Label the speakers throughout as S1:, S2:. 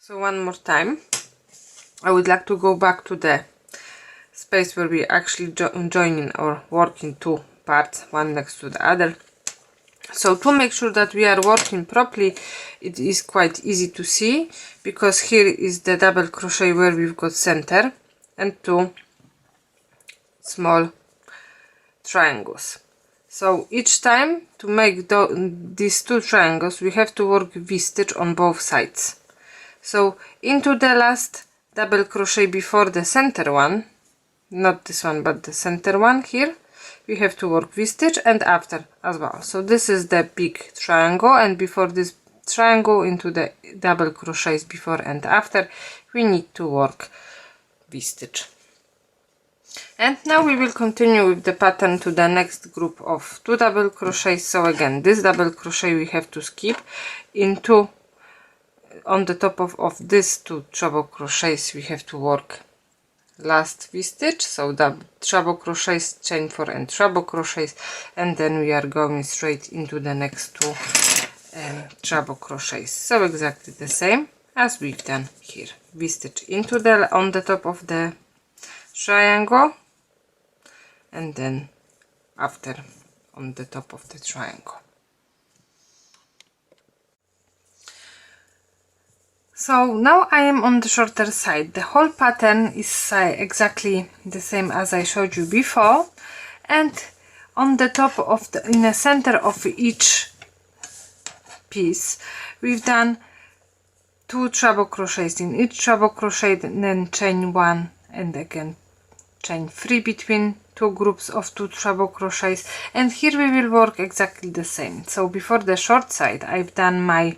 S1: So one more time, I would like to go back to the space where we actually joining or working two parts, one next to the other. So to make sure that we are working properly, it is quite easy to see, because here is the double crochet where we've got center and two small triangles. So each time to make these two triangles, we have to work V-stitch on both sides. So into the last double crochet before the center one, not this one but the center one here, we have to work V-stitch, and after as well. So this is the big triangle, and before this triangle into the double crochets before and after we need to work V-stitch. And now we will continue with the pattern to the next group of 2 double crochets. So again, this double crochet we have to skip into on the top of these 2 treble crochets. We have to work last V-stitch, so double treble crochets, chain 4 and treble crochets, and then we are going straight into the next 2 treble crochets. So exactly the same as we've done here. V-stitch into the on the top of the triangle, and then after on the top of the triangle. So now I am on the shorter side. The whole pattern is exactly the same as I showed you before, and on the top of the in the center of each piece we've done 2 treble crochets in each treble crochet, then chain 1 and again chain 3 between 2 groups of 2 treble crochets, and here we will work exactly the same. So before the short side I've done my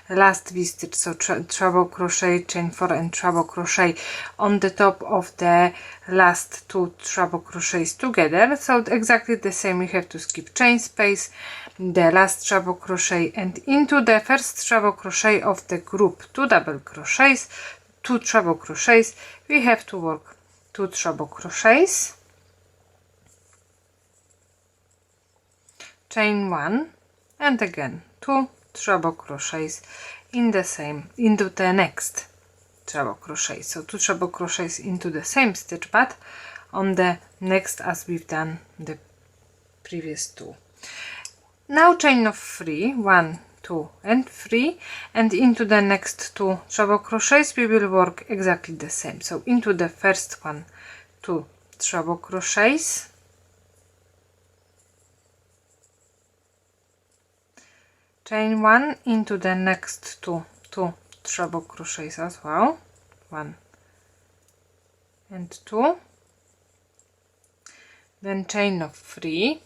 S1: last V-stitch, so treble crochet, chain 4 and treble crochet on the top of the last 2 treble crochets together. So exactly the same, we have to skip chain space, the last treble crochet, and into the first treble crochet of the group 2 double crochets, 2 treble crochets, we have to work 2 treble crochets, chain 1, and again 2 treble crochets in the same into the next treble crochet. So 2 treble crochets into the same stitch, but on the next as we've done the previous 2. Now chain of 3, 1, 2 and 3, and into the next 2 treble crochets we will work exactly the same. So into the first one 2 treble crochets, chain 1, into the next 2 treble crochets as well, 1 and 2, then chain of 3,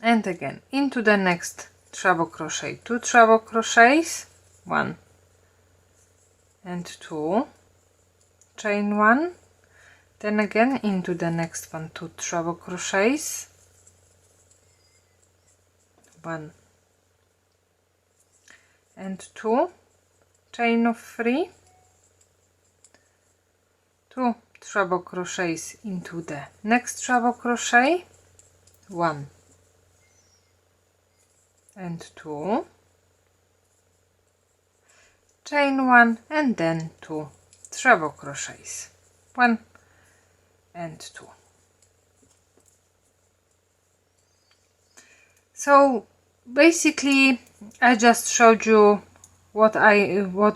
S1: and again into the next treble crochet 2 treble crochets, 1 and 2, chain 1, then again into the next one 2 treble crochets, 1 and 2, chain of 3, 2 treble crochets into the next treble crochet, 1 and 2, chain 1, and then 2 treble crochets, 1 and 2. So basically I just showed you what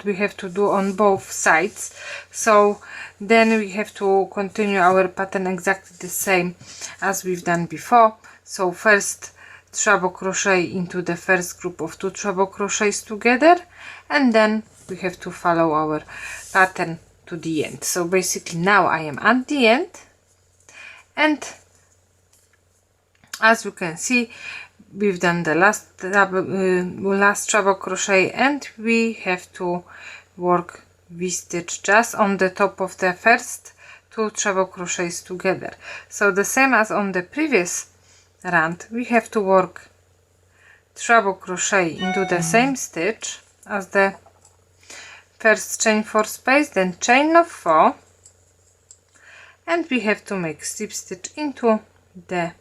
S1: we have to do on both sides. So then we have to continue our pattern exactly the same as we've done before. So first treble crochet into the first group of 2 treble crochets together, and then we have to follow our pattern to the end. So basically now I am at the end, and as you can see we've done the last treble crochet, and we have to work V-stitch just on the top of the first 2 treble crochets together. So the same as on the previous round, we have to work treble crochet into the same stitch as the first chain 4 space, then chain of 4, and we have to make slip stitch into the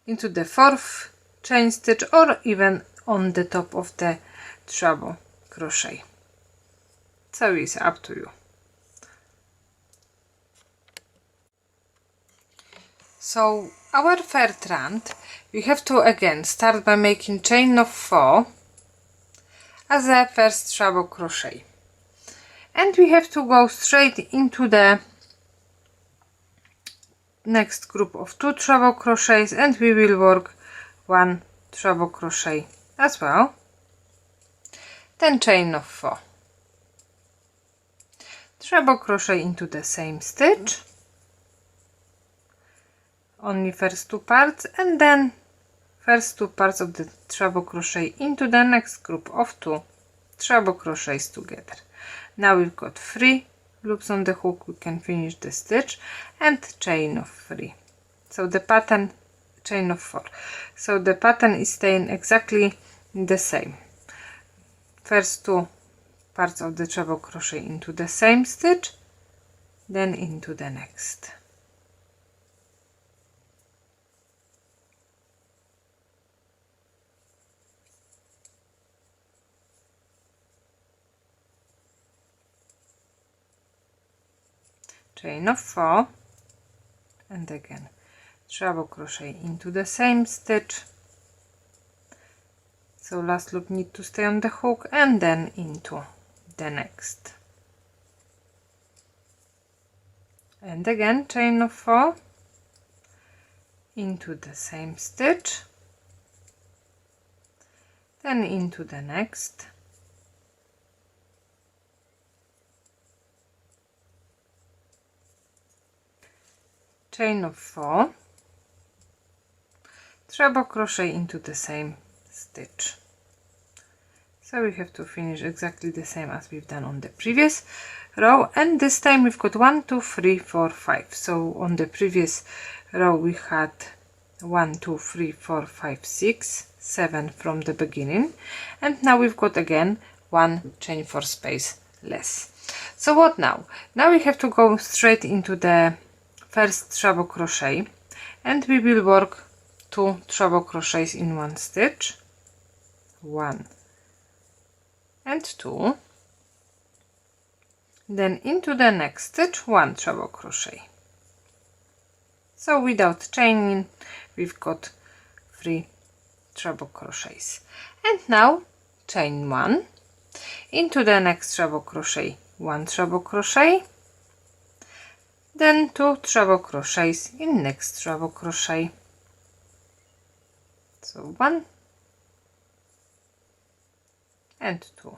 S1: 4th chain stitch, or even on the top of the treble crochet. So it's up to you. So our third round, we have to again start by making chain of 4 as a first treble crochet, and we have to go straight into the next group of 2 treble crochets, and we will work 1 treble crochet as well, then chain of 4, treble crochet into the same stitch, only first 2 parts, and then first 2 parts of the treble crochet into the next group of 2 treble crochets together. Now we've got 3 loops on the hook, we can finish the stitch, and chain of 3. So the pattern, chain of 4. So the pattern is staying exactly the same. First 2 parts of the treble crochet into the same stitch, then into the next. Chain of 4, and again treble crochet into the same stitch, so last loop need to stay on the hook, and then into the next, and again chain of 4 into the same stitch, then into the next, chain of 4, treble crochet into the same stitch. So we have to finish exactly the same as we've done on the previous row, and this time we've got 1 2 3 4 5. So on the previous row we had 1 2 3 4 5 6 7 from the beginning, and now we've got again 1 chain 4 space less. So what now? Now we have to go straight into the first treble crochet, and we will work 2 treble crochets in 1 stitch, 1 and 2, then into the next stitch 1 treble crochet. So without chaining we've got 3 treble crochets, and now chain 1, into the next treble crochet 1 treble crochet, then 2 treble crochets in next treble crochet. So 1 and 2,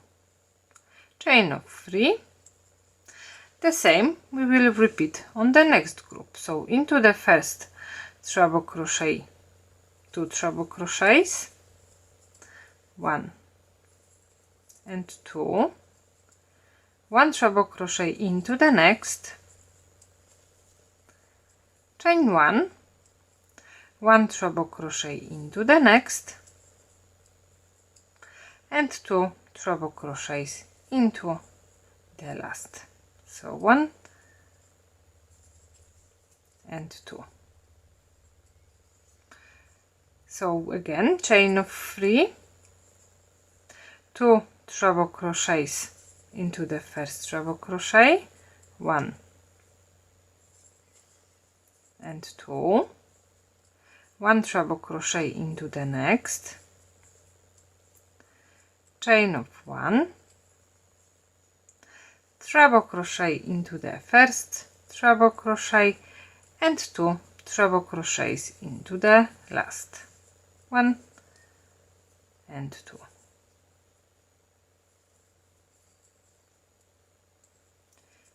S1: chain of 3. The same we will repeat on the next group. So into the first treble crochet 2 treble crochets, 1 and 2, 1 treble crochet into the next, chain 1, 1 treble crochet into the next, and 2 treble crochets into the last. So 1 and 2. So again chain of 3, 2 treble crochets into the first treble crochet, 1 and 2, 1 treble crochet into the next, chain of 1, treble crochet into the first treble crochet, and 2 treble crochets into the last, 1 and 2.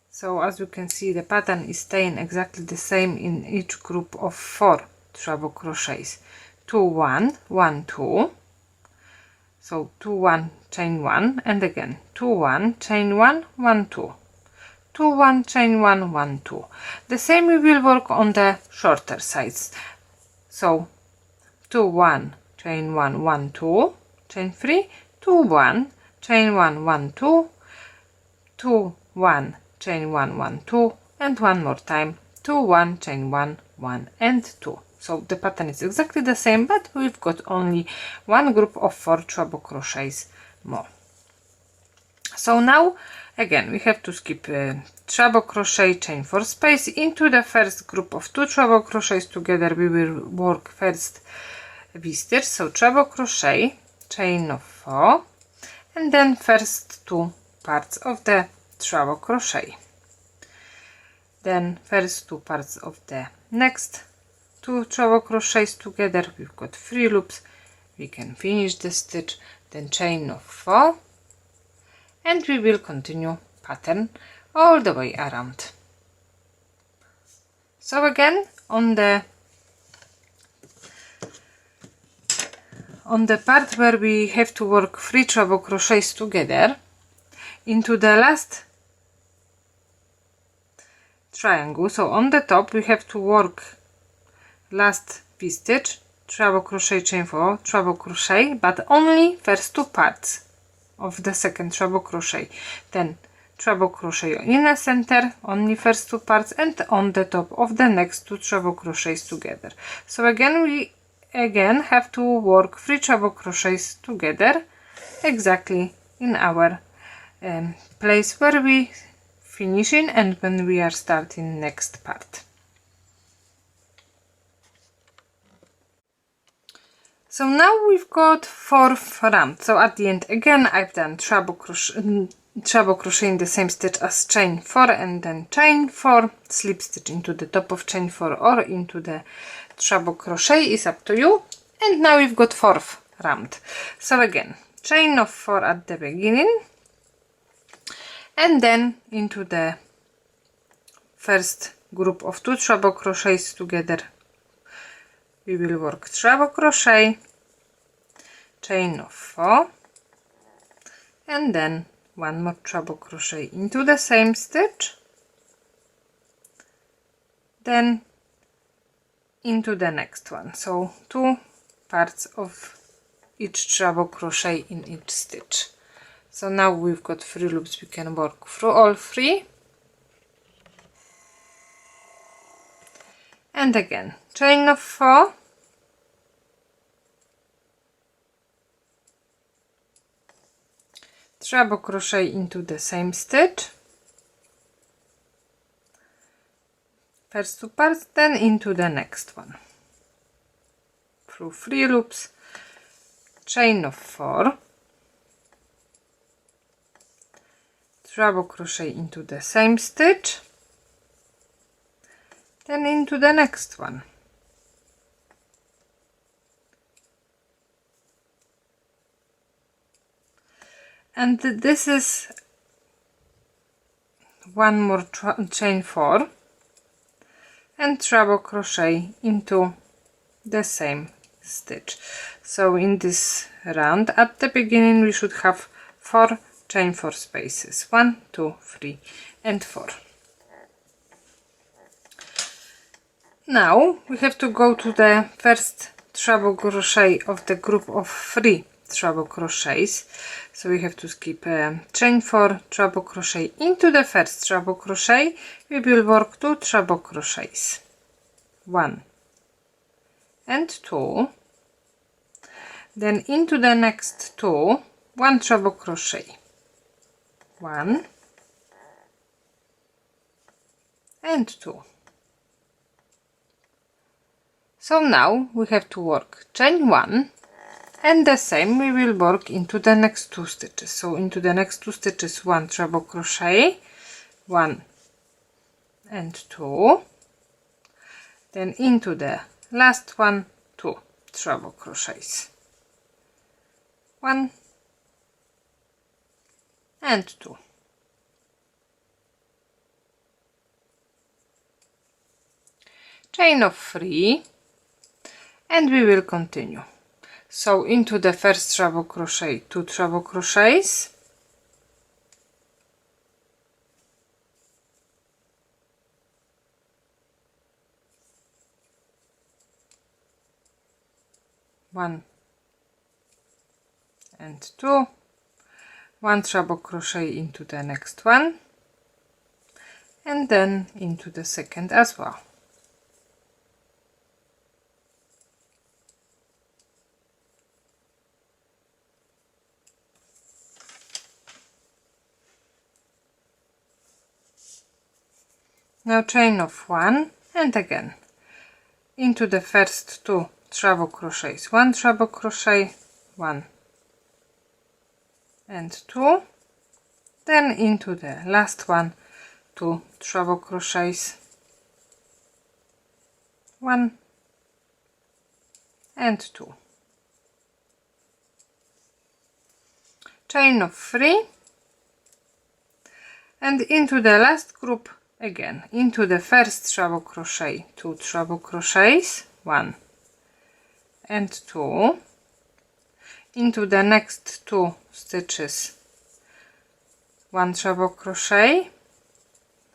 S1: So as you can see, the pattern is staying exactly the same in each group of 4 treble crochets. 2 1 1 2, so 2 1 chain 1, and again 2 1 chain 1 1 2, 2 1 chain 1 1 2. The same we will work on the shorter sides. So 2 1 chain 1 1 2, chain 3, 2 1 chain 1 1 2, 2 1 chain 1 1 2, and one more time 2 1 chain 1 1 and 2. So the pattern is exactly the same, but we've got only one group of 4 treble crochets more. So now again we have to skip treble crochet, chain 4 space. Into the first group of 2 treble crochets together we will work first V-stitch, so treble crochet, chain of 4, and then first 2 parts of the treble crochet, then first 2 parts of the next 2 treble crochets together. We've got 3 loops, we can finish the stitch, then chain of 4, and we will continue pattern all the way around. So again on the part where we have to work 3 treble crochets together, into the last triangle, so on the top we have to work last V-stitch, treble crochet, chain 4, treble crochet, but only first 2 parts of the second treble crochet, then treble crochet in the center, only first 2 parts, and on the top of the next 2 treble crochets together. So again we have to work 3 treble crochets together exactly in our place where we finishing and when we are starting next part. So now we've got 4th round. So at the end again I've done treble crochet in the same stitch as chain 4 and then chain 4, slip stitch into the top of chain 4 or into the treble crochet, is up to you. And now we've got 4th round. So again chain of 4 at the beginning, and then into the first group of 2 treble crochets together we will work treble crochet, chain of 4, and then 1 more treble crochet into the same stitch, then into the next one, so 2 parts of each treble crochet in each stitch. So now we've got 3 loops, we can work through all 3, and again chain of 4, treble crochet into the same stitch, first 2 parts, then into the next one, through 3 loops, chain of 4, treble crochet into the same stitch, then into the next one, and this is 1 more chain 4 and treble crochet into the same stitch. So in this round at the beginning we should have 4 chain 4 spaces, 1, 2, 3 and 4. Now we have to go to the first treble crochet of the group of 3 treble crochets, so we have to skip chain 4, treble crochet into the first treble crochet, we will work 2 treble crochets, 1 and 2, then into the next 2, 1 treble crochet, 1 and 2. So now we have to work chain 1, and the same we will work into the next 2 stitches. So into the next 2 stitches 1 treble crochet, 1 and 2, then into the last one 2 treble crochets, 1 and 2. Chain of 3, and we will continue. So into the first treble crochet 2 treble crochets, one and 2, 1 treble crochet into the next one, and then into the second as well. Now chain of 1 and again into the first 2 treble crochets, 1 treble crochet, 1 and 2, then into the last one 2 treble crochets, 1 and 2, chain of 3, and into the last group again into the first treble crochet 2 treble crochets, 1 and 2, into the next 2 stitches 1 treble crochet,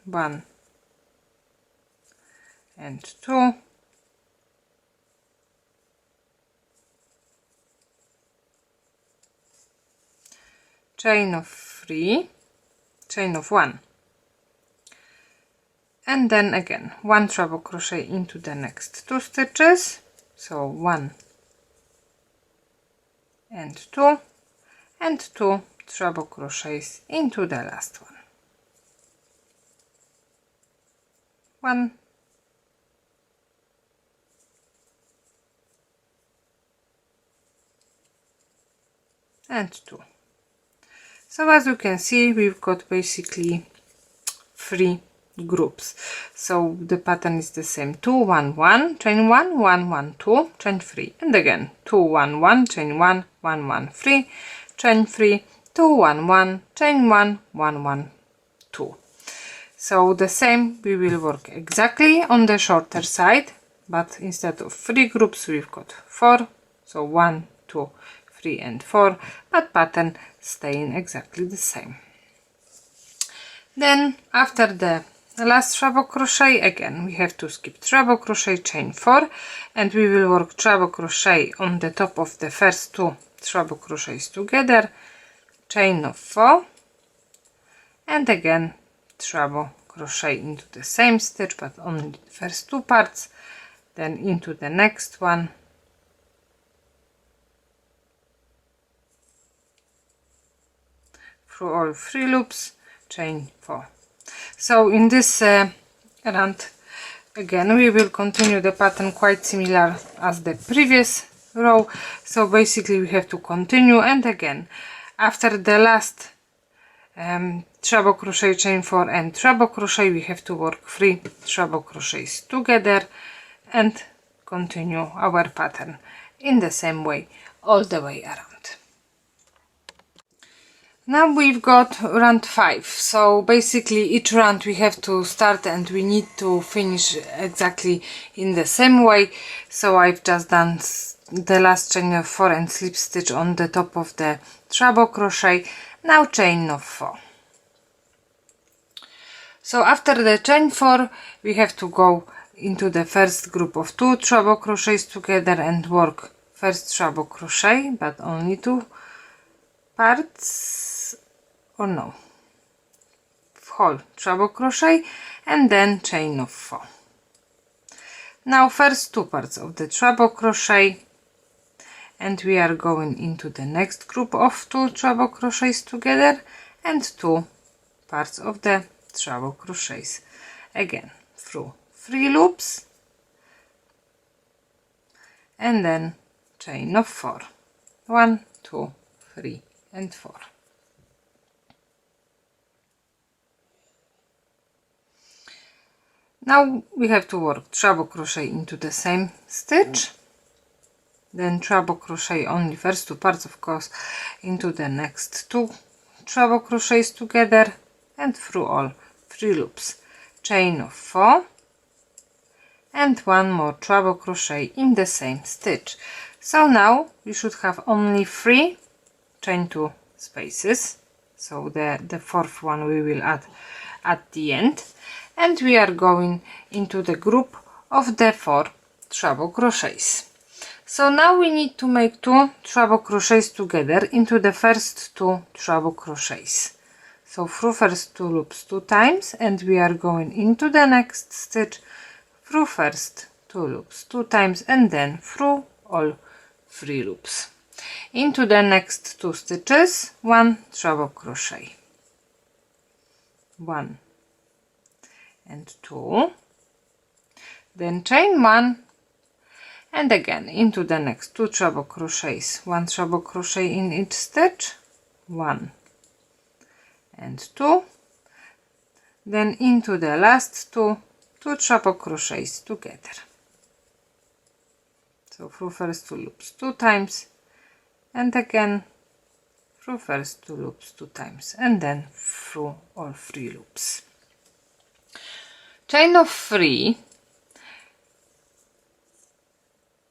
S1: 1 and 2, chain of 3, chain of 1, and then again 1 treble crochet into the next 2 stitches, so 1 and 2 and 2 treble crochets into the last one, 1 and 2. So as you can see, we've got basically 3 groups. So the pattern is the same: 2 1 1, chain 1 1 1 2, chain 3, and again 2 1 1, chain 1 1 1 3, chain 3, 2 1 1, chain 1 1 1 2. So the same we will work exactly on the shorter side, but instead of 3 groups we've got 4, so 1 2 3 and 4, but pattern staying exactly the same. Then after the last treble crochet, again we have to skip treble crochet, chain 4, and we will work treble crochet on the top of the first 2 treble crochets together, chain of 4, and again treble crochet into the same stitch but only the first 2 parts, then into the next one, through all 3 loops, chain 4. So in this round again we will continue the pattern quite similar as the previous row. So basically we have to continue, and again after the last treble crochet, chain 4 and treble crochet, we have to work 3 treble crochets together and continue our pattern in the same way all the way around. Now we've got round 5, so basically each round we have to start and we need to finish exactly in the same way. So I've just done the last chain of 4 and slip stitch on the top of the treble crochet. Now chain of 4. So after the chain 4 we have to go into the first group of 2 treble crochets together and work first treble crochet, but only 2 parts, or no, whole treble crochet, and then chain of 4. Now first 2 parts of the treble crochet, and we are going into the next group of 2 treble crochets together and 2 parts of the treble crochets, again through 3 loops, and then chain of 4, 1 2 3 and 4. Now we have to work treble crochet into the same stitch, then treble crochet only first 2 parts, of course, into the next 2 treble crochets together and through all 3 loops, chain of 4, and 1 more treble crochet in the same stitch. So now we should have only 3 chain 2 spaces, so the fourth one we will add at the end, and we are going into the group of the 4 treble crochets. So now we need to make 2 treble crochets together into the first 2 treble crochets. So through first 2 loops 2 times, and we are going into the next stitch through first 2 loops 2 times, and then through all 3 loops. Into the next 2 stitches 1 treble crochet, 1 and 2, then chain 1, and again into the next 2 treble crochets, 1 treble crochet in each stitch, 1 and 2, then into the last 2 treble crochets together. So through first 2 loops 2 times, and again through first 2 loops 2 times, and then through all 3 loops. Chain of 3,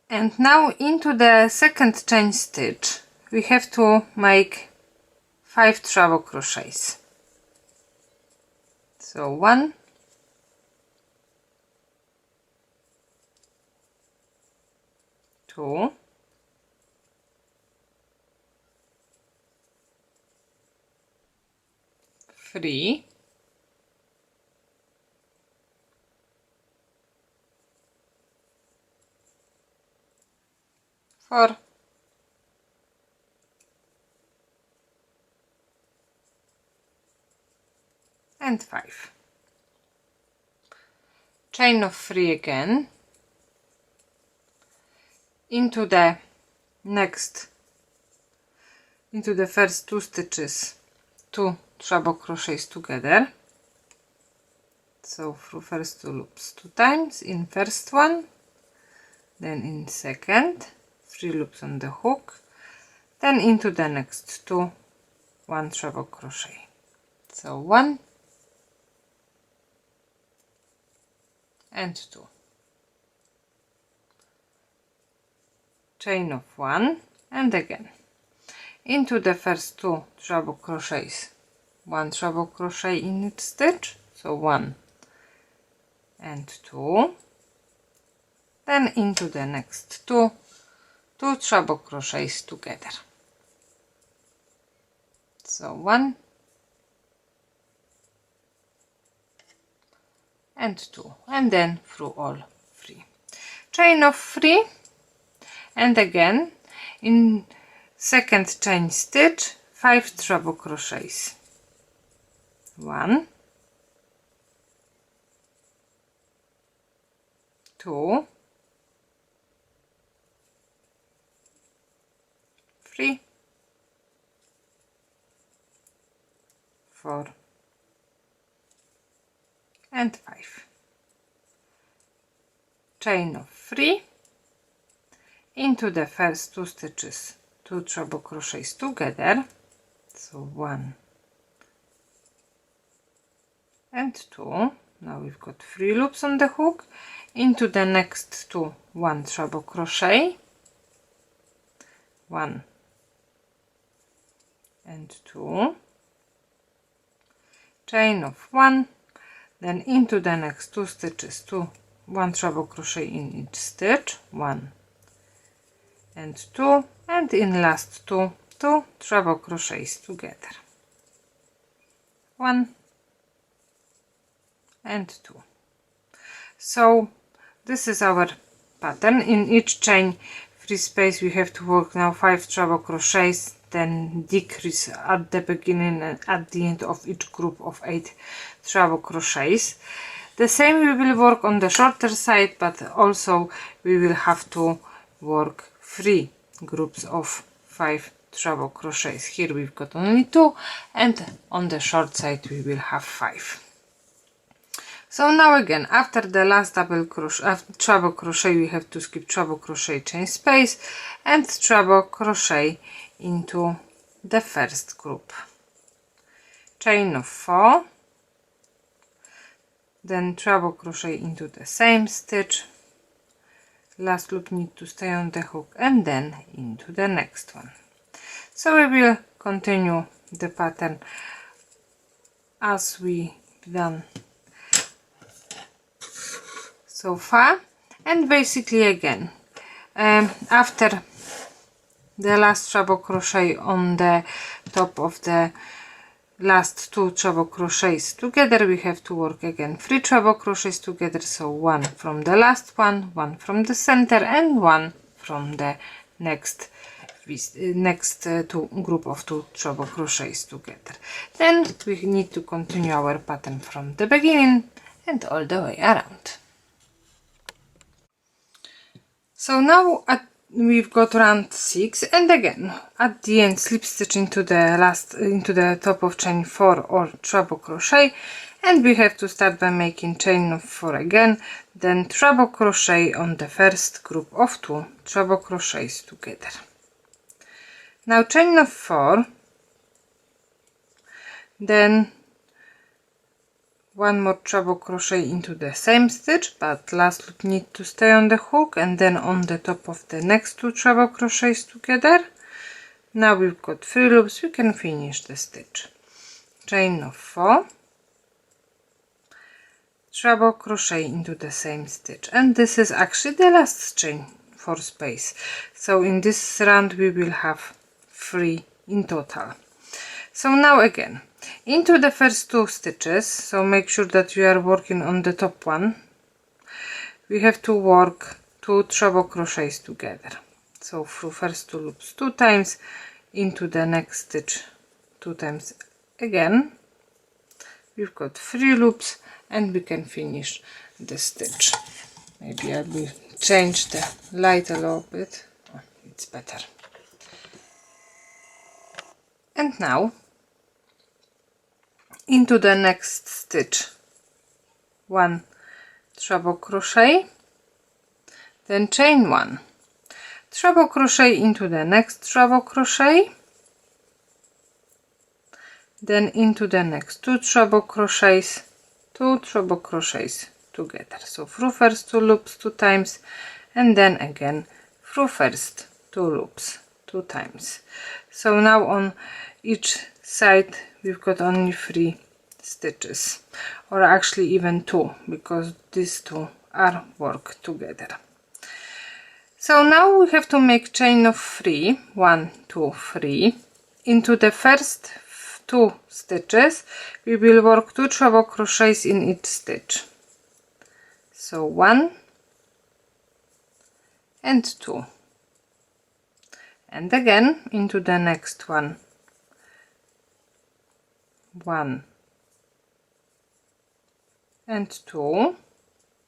S1: and now into the second chain stitch we have to make 5 treble crochets. So 1, 2, 3, 4, 5. Chain of 3 again into the first 2 stitches 2 treble crochets together. So through first 2 loops 2 times in first one, then in second 3 loops on the hook, then into the next 2 1 treble crochet. So 1 and 2, chain of 1, and again into the first 2 treble crochets, 1 treble crochet in each stitch, so 1 and 2, then into the next 2 treble crochets together. So 1 and 2, and then through all 3. Chain of 3, and again in second chain stitch 5 treble crochets. 1, 2, 3, 4 and 5. Chain of 3 into the first 2 stitches 2 treble crochets together, so 1 and 2. Now we've got 3 loops on the hook, into the next 2 1 treble crochet, 1 and 2, chain of 1, then into the next 2 stitches 1 treble crochet in each stitch, 1 and 2, and in last 2 treble crochets together, 1 and 2. So this is our pattern. In each chain free space we have to work now 5 treble crochets, then decrease at the beginning and at the end of each group of 8 treble crochets. The same we will work on the shorter side, but also we will have to work 3 groups of 5 treble crochets. Here we've got only 2, and on the short side we will have 5. So now again, after the last double crochet, treble crochet, we have to skip treble crochet, chain space, and treble crochet into the first group. Chain of 4, then treble crochet into the same stitch, last loop need to stay on the hook, and then into the next one. So we will continue the pattern as we done so far, and basically again after the last treble crochet on the top of the last 2 treble crochets together, we have to work again 3 treble crochets together, so 1 from the last one, 1 from the center, and 1 from the next group of 2 treble crochets together. Then we need to continue our pattern from the beginning and all the way around. So now we've got round 6, and again at the end slip stitch into the top of chain 4 or treble crochet, and we have to start by making chain of 4 again, then treble crochet on the first group of 2 treble crochets together. Now chain of 4, then 1 more treble crochet into the same stitch, but last loop need to stay on the hook, and then on the top of the next 2 treble crochets together. Now we've got 3 loops, we can finish the stitch. Chain of 4, treble crochet into the same stitch, and this is actually the last chain for space. So in this round we will have 3 in total. So now again into the first 2 stitches, so make sure that you are working on the top one, we have to work 2 treble crochets together. So through first 2 loops 2 times, into the next stitch 2 times again. We've got 3 loops and we can finish the stitch. Maybe I will change the light a little bit. Oh, it's better. And now into the next stitch 1 treble crochet, then chain 1, treble crochet into the next treble crochet, then into the next 2 treble crochets, 2 treble crochets together. So through first 2 loops 2 times, and then again through first 2 loops 2 times. So now on each side we've got only 3 stitches, or actually even 2, because these 2 are worked together. So now we have to make chain of 3, 1, 2, 3. Into the first 2 stitches we will work 2 treble crochets in each stitch. So 1 and 2, and again into the next one 1 and 2,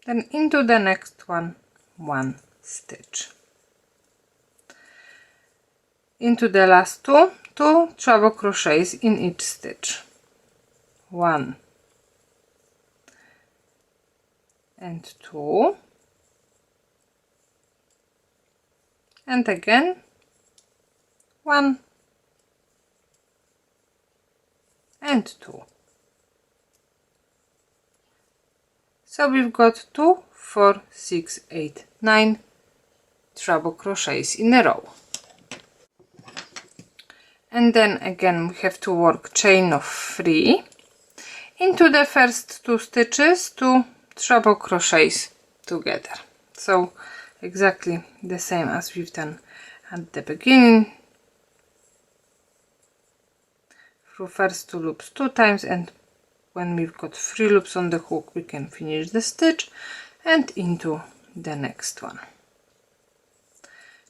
S1: then into the next one 1 stitch. Into the last 2 treble crochets in each stitch. 1 and 2, and again 1 and 2. So we've got 2, 4, 6, 8, 9 treble crochets in a row. And then again we have to work chain of 3. Into the first 2 stitches 2 treble crochets together. So exactly the same as we've done at the beginning. Through first 2 loops 2 times, and when we've got 3 loops on the hook we can finish the stitch, and into the next one.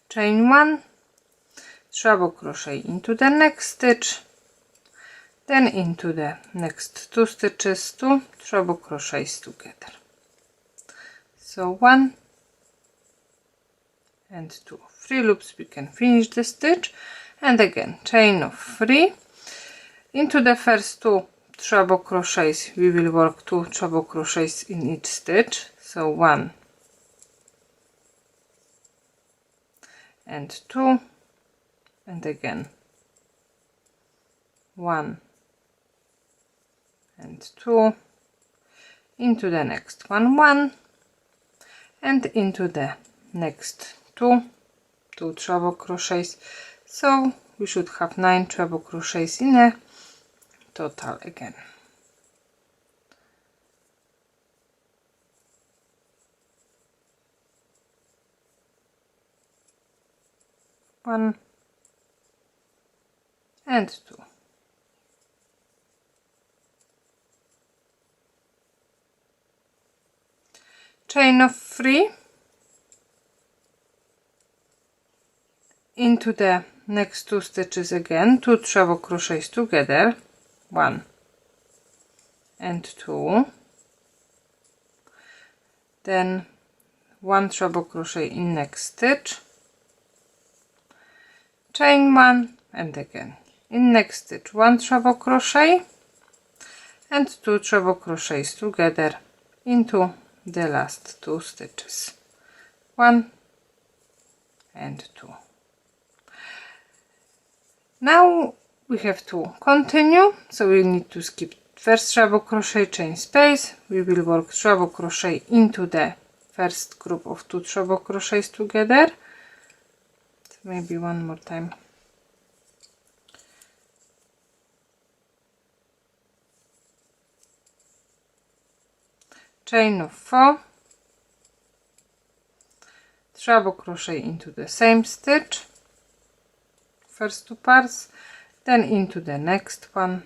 S1: Chain 1, treble crochet into the next stitch, then into the next 2 stitches 2 treble crochets together. So 1 and 2, 3 loops, we can finish the stitch, and again chain of 3. Into the first 2 treble crochets we will work 2 treble crochets in each stitch. So 1 and 2, and again 1 and 2, into the next one 1, and into the next 2 treble crochets. So we should have 9 treble crochets in a total again. One and 2. Chain of 3 into the next 2 stitches again, 2 treble crochets together, 1 and 2, then 1 treble crochet in next stitch, chain 1, and again in next stitch 1 treble crochet and 2 treble crochets together into the last 2 stitches, 1 and 2. Now we have to continue, so we need to skip first treble crochet, chain space. We will work treble crochet into the first group of 2 treble crochets together. Maybe one more time. Chain of 4, treble crochet into the same stitch, first 2 parts, then into the next one,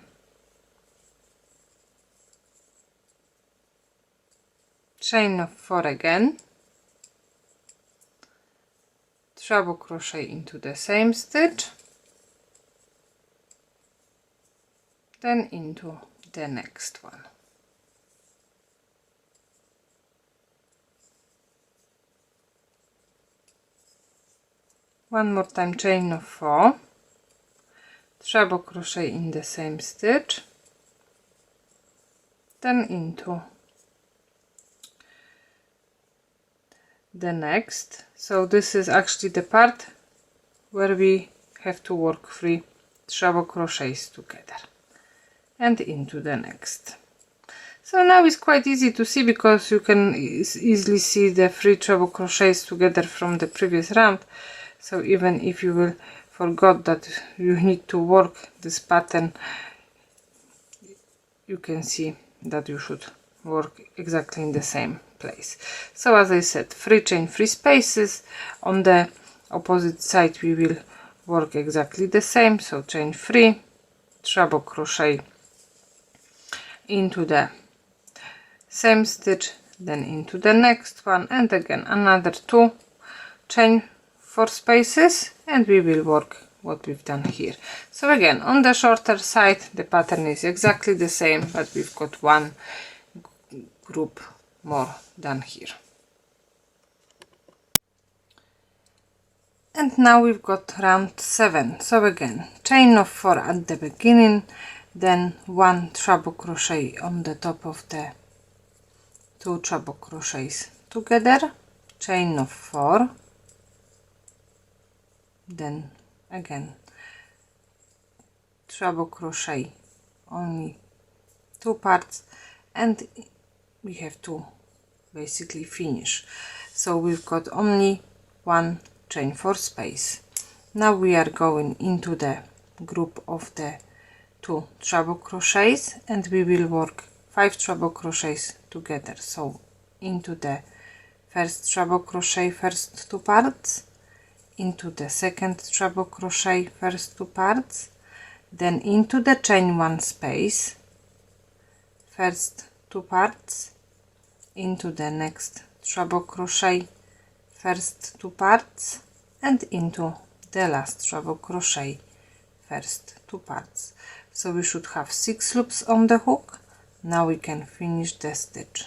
S1: chain of 4 again, treble crochet into the same stitch, then into the next one. One more time, chain of 4, treble crochet in the same stitch, then into the next. So this is actually the part where we have to work 3 treble crochets together and into the next. So now it's quite easy to see because you can easily see the 3 treble crochets together from the previous round. So even if you will forgot that you need to work this pattern, you can see that you should work exactly in the same place. So as I said, 3 chain 3 spaces. On the opposite side we will work exactly the same, so chain 3, treble crochet into the same stitch, then into the next one, and again another 2 chain 4 spaces, and we will work what we've done here. So again, on the shorter side the pattern is exactly the same, but we've got one group more than here. And now we've got round 7. So again, chain of 4 at the beginning, then 1 treble crochet on the top of the 2 treble crochets together, chain of 4, then again treble crochet only 2 parts, and we have to basically finish. So we've got only 1 chain 4 space. Now we are going into the group of the 2 treble crochets, and we will work 5 treble crochets together. So into the first treble crochet first 2 parts, into the second treble crochet first 2 parts, then into the chain 1 space first 2 parts, into the next treble crochet first 2 parts, and into the last treble crochet first 2 parts. So we should have 6 loops on the hook. Now we can finish the stitch.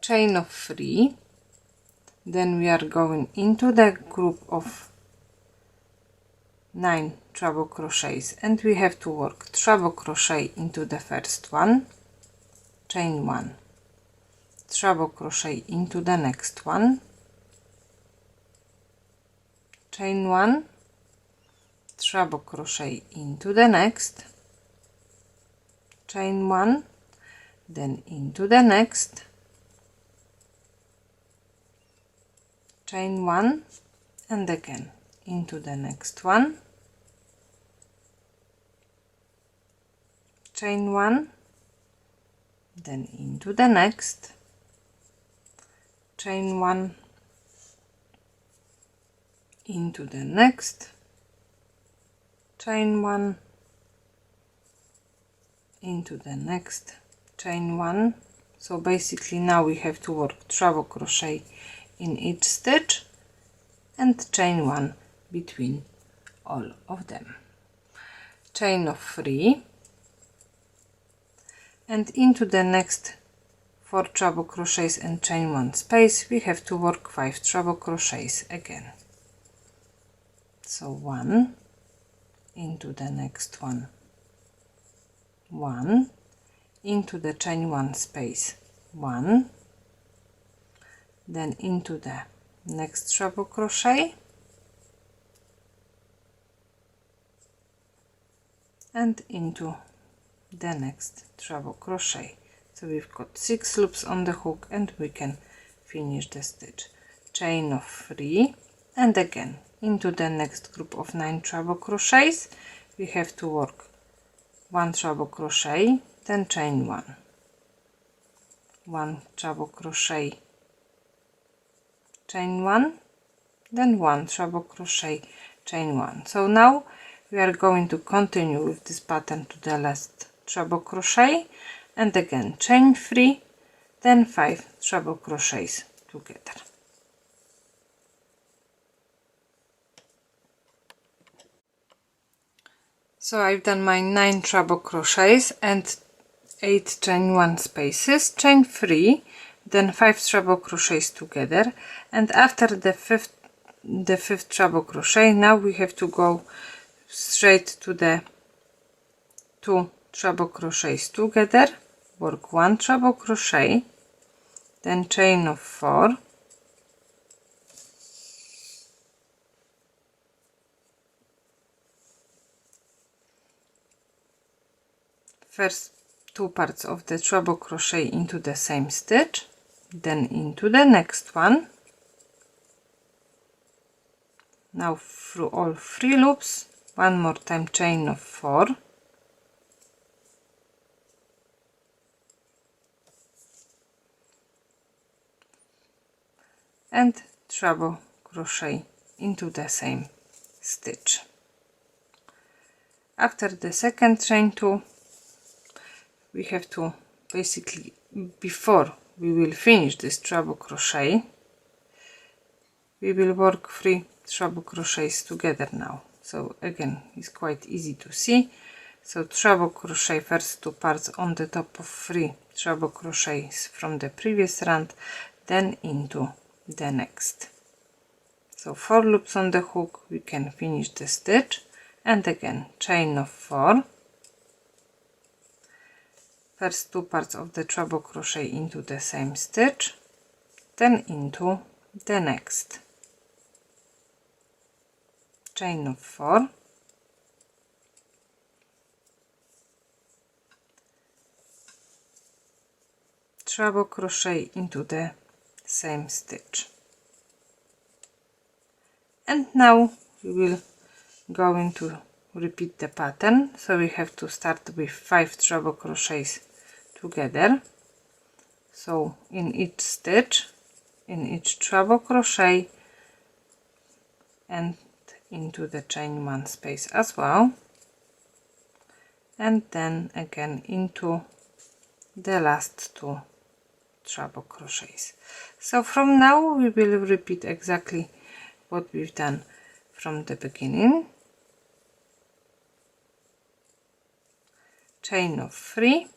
S1: Chain of 3, then we are going into the group of 9 treble crochets, and we have to work treble crochet into the first one, chain 1, treble crochet into the next one, chain 1, treble crochet into the next, chain 1, then into the next, chain 1, and again into the next one, chain 1, then into the next, chain 1, into the next, chain 1, into the next, chain 1. So basically now we have to work treble crochet in each stitch and chain 1 between all of them. Chain of 3, and into the next 4 treble crochets and chain 1 space we have to work 5 treble crochets again. So 1 into the next one, 1 into the chain 1 space, 1, then into the next treble crochet and into the next treble crochet. So we've got 6 loops on the hook and we can finish the stitch. Chain of 3 and again into the next group of 9 treble crochets we have to work 1 treble crochet, then chain 1, 1 treble crochet, chain 1, then 1 treble crochet, chain 1. So now we are going to continue with this pattern to the last treble crochet and again chain 3, then 5 treble crochets together. So I've done my 9 treble crochets and 8 chain 1 spaces, chain 3, then 5 treble crochets together, and after the fifth treble crochet now we have to go straight to the 2 treble crochets together, work 1 treble crochet, then chain of 4, first 2 parts of the treble crochet into the same stitch, then into the next one. Now through all 3 loops, one more time chain of 4, and treble crochet into the same stitch. After the second chain 2 we have to basically, before we will finish this treble crochet, we will work 3 treble crochets together now. So again it's quite easy to see. So treble crochet first 2 parts on the top of 3 treble crochets from the previous round, then into the next. So 4 loops on the hook, we can finish the stitch, and again chain of 4, first 2 parts of the treble crochet into the same stitch, then into the next, chain of 4, treble crochet into the same stitch. And now we will going to repeat the pattern. So we have to start with 5 treble crochets together. So in each stitch, in each treble crochet, and into the chain 1 space as well, and then again into the last 2 treble crochets. So from now we will repeat exactly what we've done from the beginning. Chain of 3,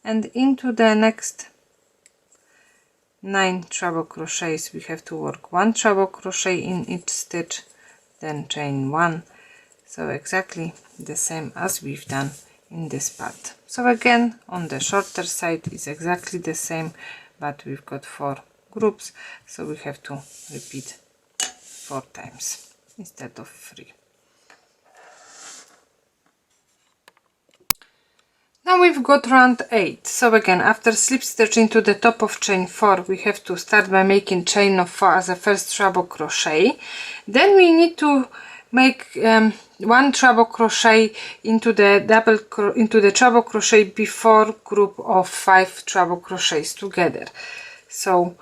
S1: and into the next 9 treble crochets we have to work 1 treble crochet in each stitch, then chain 1. So exactly the same as we've done in this part. So again on the shorter side is exactly the same, but we've got 4 groups, so we have to repeat 4 times instead of 3. Now we've got round 8. So again, after slip stitch into the top of chain 4, we have to start by making chain of 4 as a first treble crochet. Then we need to make 1 treble crochet into the treble crochet before group of 5 treble crochets together. So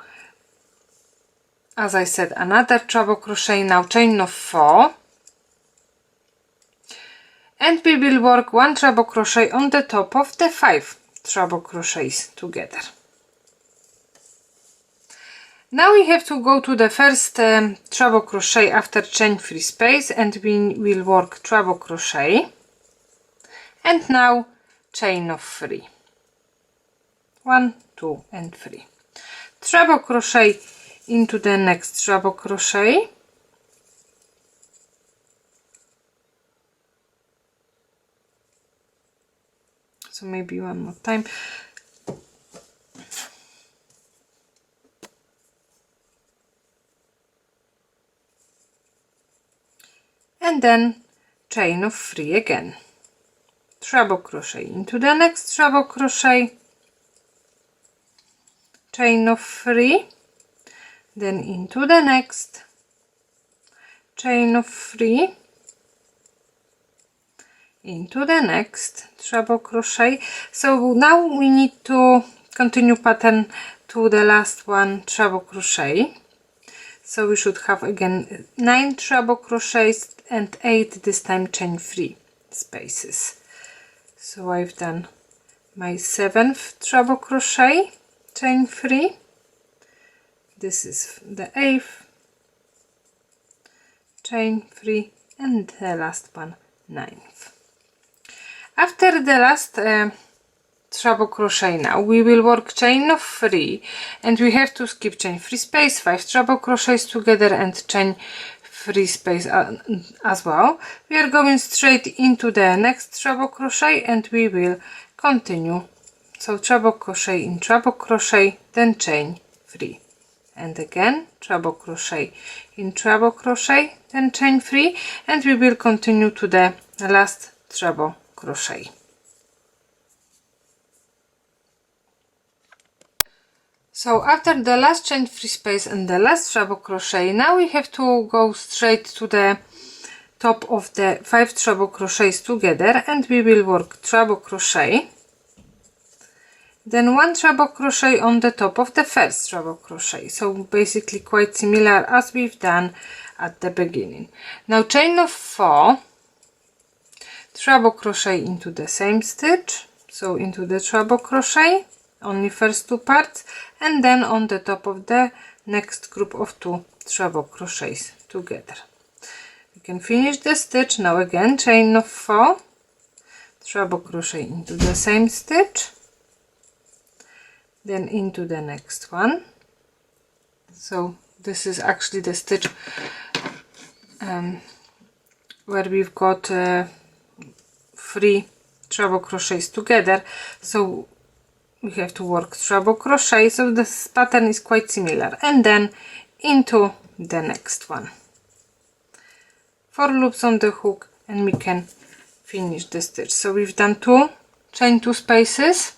S1: as I said, another treble crochet, now chain of 4, and we will work 1 treble crochet on the top of the 5 treble crochets together. Now we have to go to the first treble crochet after chain 3 space, and we will work treble crochet, and now chain of 3. 1, 2 and 3. Treble crochet into the next treble crochet. So maybe one more time. And then chain of 3 again. Treble crochet into the next treble crochet, chain of 3, then into the next, chain of 3, into the next treble crochet. So now we need to continue pattern to the last one treble crochet. So we should have again 9 treble crochets and 8 this time chain 3 spaces. So I've done my 7th treble crochet, chain 3. This is the 8th, chain 3, and the last one, 9th. After the last treble crochet now we will work chain of 3, and we have to skip chain 3 space, 5 treble crochets together and chain 3 space as well. We are going straight into the next treble crochet and we will continue. So treble crochet in treble crochet, then chain 3, and again treble crochet in treble crochet, then chain 3, and we will continue to the last treble crochet. So after the last chain 3 space and the last treble crochet, now we have to go straight to the top of the 5 treble crochets together, and we will work treble crochet, then 1 treble crochet on the top of the first treble crochet. So basically quite similar as we've done at the beginning. Now chain of 4, treble crochet into the same stitch, so into the treble crochet, only first 2 parts, and then on the top of the next group of 2 treble crochets together. You can finish the stitch. Now again chain of 4, treble crochet into the same stitch, then into the next one. So this is actually the stitch where we've got 3 treble crochets together, so we have to work treble crochet, so this pattern is quite similar, and then into the next one. 4 loops on the hook and we can finish the stitch. So we've done 2 chain 2 spaces,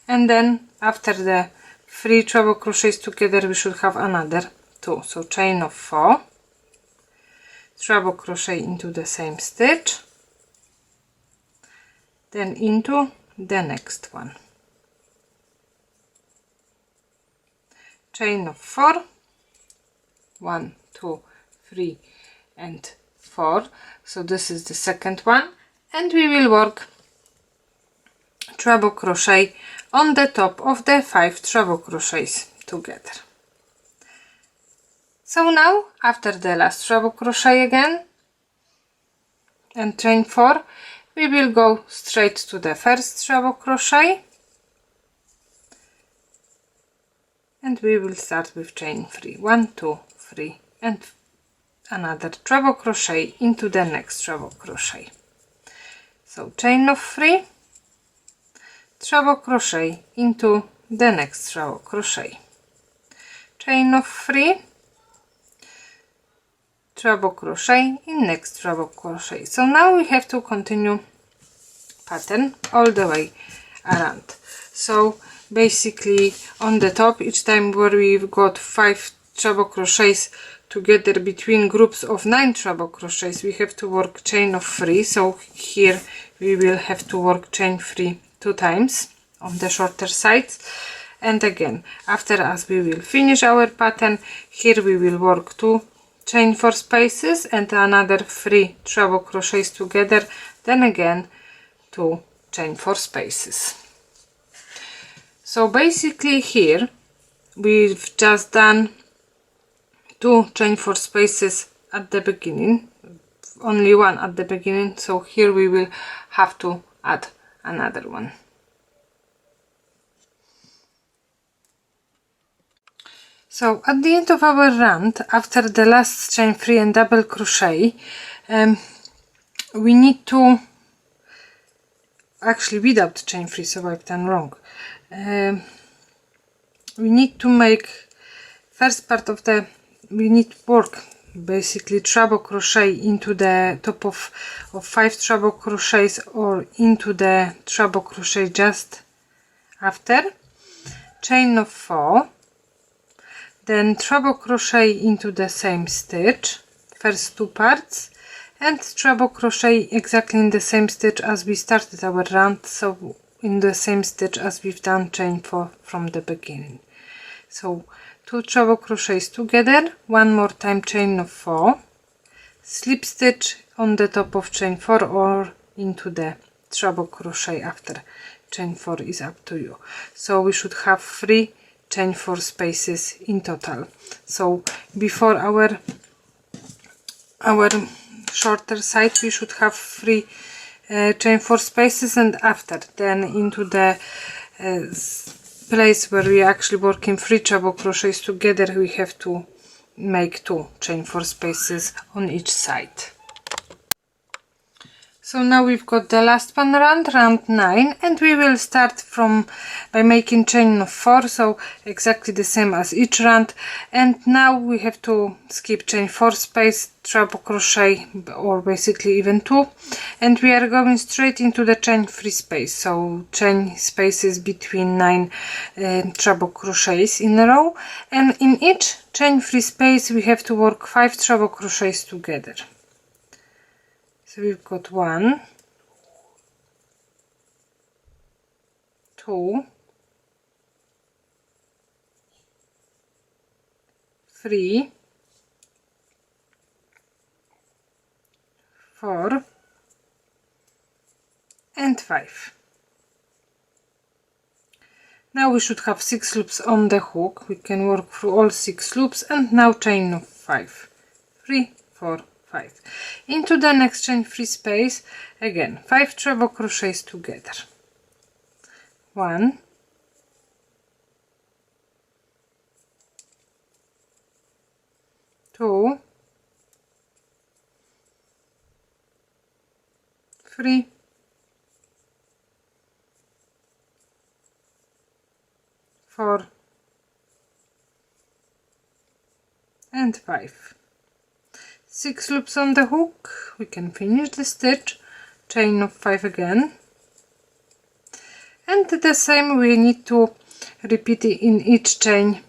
S1: and then after the 3 treble crochets together we should have another 2. So chain of 4, treble crochet into the same stitch, then into the next one, chain of 4, 1, 2, 3 and 4. So this is the second one, and we will work treble crochet on the top of the 5 treble crochets together. So now after the last treble crochet again and chain 4, we will go straight to the first treble crochet, and we will start with chain 3, 1, 2, 3 and another treble crochet into the next treble crochet. So chain of 3, treble crochet into the next treble crochet, chain of 3, treble crochet in next treble crochet. So now we have to continue pattern all the way around. So basically on the top, each time where we've got 5 treble crochets together between groups of 9 treble crochets, we have to work chain of 3. So here we will have to work chain 3 2 times on the shorter sides, and again after, as we will finish our pattern, here we will work 2 chain 4 spaces and another 3 treble crochets together, then again 2 chain 4 spaces. So basically here we've just done 2 chain 4 spaces at the beginning, only one at the beginning, so here we will have to add another one. So at the end of our round, after the last chain free and double crochet, we need to actually without chain free, so I've done wrong. We need to make first part of the, we need to work basically treble crochet into the top of 5 treble crochets or into the treble crochet just after, chain of 4, then treble crochet into the same stitch, first 2 parts, and treble crochet exactly in the same stitch as we started our round, so in the same stitch as we've done chain 4 from the beginning. So 2 treble crochets together, one more time chain of 4, slip stitch on the top of chain 4 or into the treble crochet after chain 4 is up to you. So we should have 3 chain 4 spaces in total. So before our shorter side we should have 3 chain 4 spaces, and after then into the place where we actually working 3 treble crochets together, we have to make 2 chain 4 spaces on each side. So now we've got the last one round 9, and we will start by making chain of 4, so exactly the same as each round. And now we have to skip chain 4 space, treble crochet, or basically even 2, and we are going straight into the chain 3 space, so chain spaces between 9 treble crochets in a row, and in each chain 3 space we have to work 5 treble crochets together. So we've got 1, 2, 3, 4, and 5. Now we should have 6 loops on the hook. We can work through all 6 loops, and now chain of 5, 3, 4, 5. Into the next chain 3 space, again 5 treble crochets together. 1, 2, 3, 4, and 5. 6 loops on the hook, we can finish the stitch, chain of 5 again, and the same we need to repeat it in each chain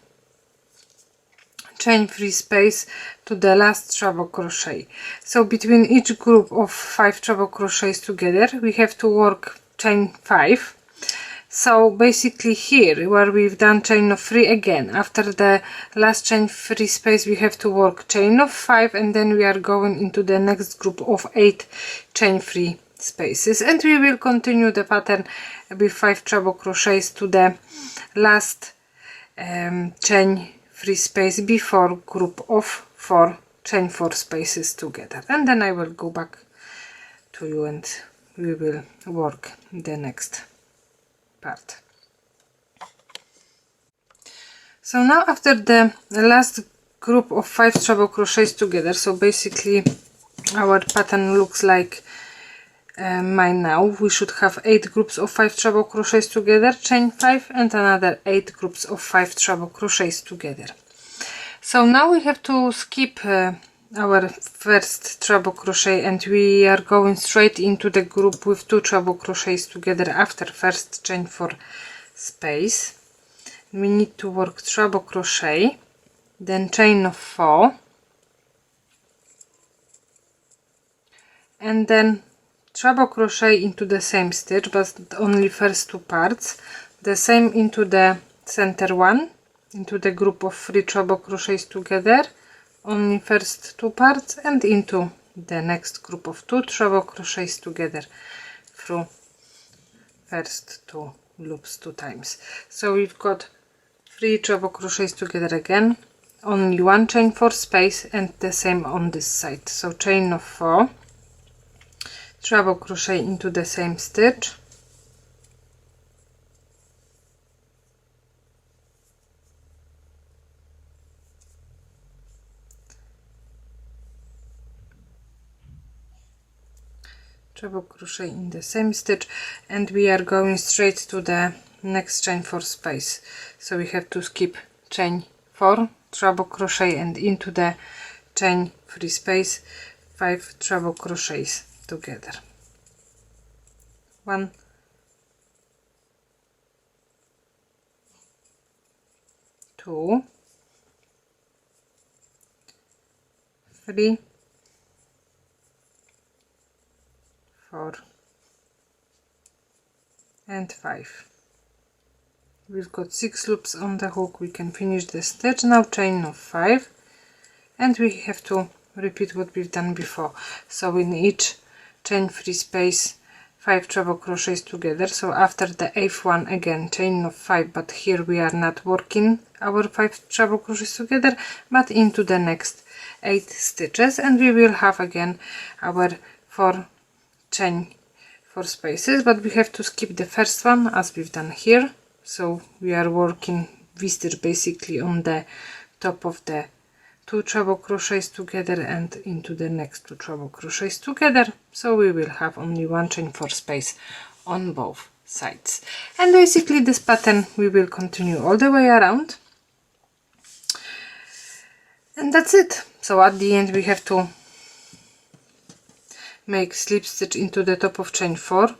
S1: 3 space to the last treble crochet. So between each group of 5 treble crochets together we have to work chain 5. So basically here where we've done chain of 3, again after the last chain 3 space we have to work chain of 5, and then we are going into the next group of 8 chain 3 spaces, and we will continue the pattern with 5 treble crochets to the last chain 3 space before group of 4 chain 4 spaces together, and then I will go back to you and we will work the next part. So now after the last group of 5 treble crochets together, so basically our pattern looks like mine now, we should have 8 groups of 5 treble crochets together, chain 5, and another 8 groups of 5 treble crochets together. So now we have to skip our first treble crochet, and we are going straight into the group with 2 treble crochets together after first chain 4 space. We need to work treble crochet, then chain of 4, and then treble crochet into the same stitch, but only first 2 parts, the same into the center one, into the group of 3 treble crochets together, only first 2 parts, and into the next group of 2 treble crochets together through first 2 loops 2 times. So we've got 3 treble crochets together again, only 1 chain 4 space, and the same on this side. So chain of 4, treble crochet into the same stitch, treble crochet in the same stitch, and we are going straight to the next chain 4 space. So we have to skip chain 4, treble crochet, and into the chain 3 space 5 treble crochets together. 1, 2, 3, 4 and 5. We've got 6 loops on the hook. We can finish the stitch now. Chain of 5, and we have to repeat what we've done before. So in each chain 3 space 5 treble crochets together. So after the 8th one, again chain of 5, but here we are not working our 5 treble crochets together, but into the next 8 stitches, and we will have again our 4 chain 4 spaces, but we have to skip the first one as we've done here. So we are working V-stitch basically on the top of the 2 treble crochets together and into the next 2 treble crochets together. So we will have only 1 chain 4 space on both sides, and basically this pattern we will continue all the way around, and that's it. So at the end we have to make slip stitch into the top of chain 4,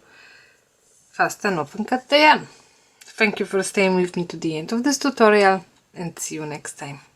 S1: fasten off and cut the yarn. Thank you for staying with me to the end of this tutorial, and see you next time.